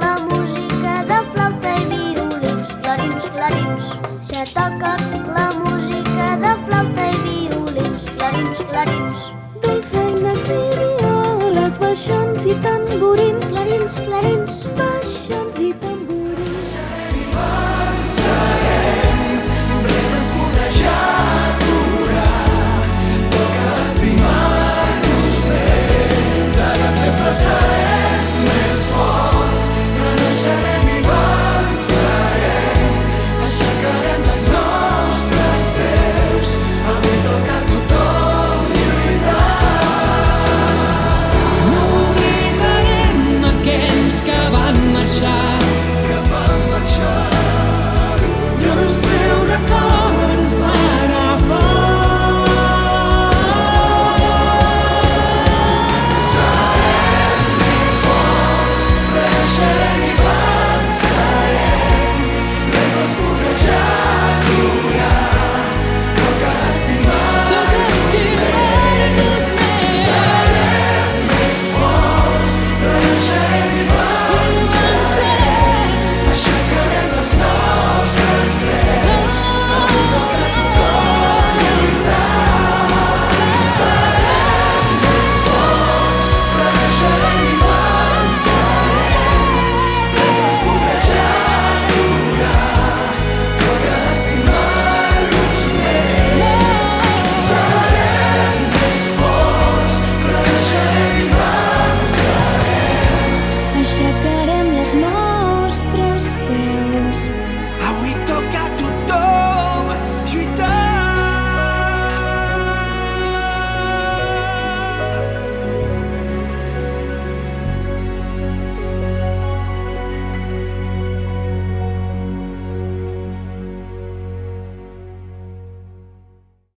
la música de flauta i violins, clarins, clarins. Ja toca la música de flauta i violins, clarins, clarins. Dolçaines i violes, baixons i tamborins, Clarins, clarins. baixons i tamborins. Avançarem, res ens podrà ja aturar. Toca estimar-nos bé, plegats sempre serem més forts. Renaixerem i avançarem, aixecarem les nostres veus. Avui toca a tothom lluitar. No oblidarem aquells que van marxar, Que van marxar i el seu record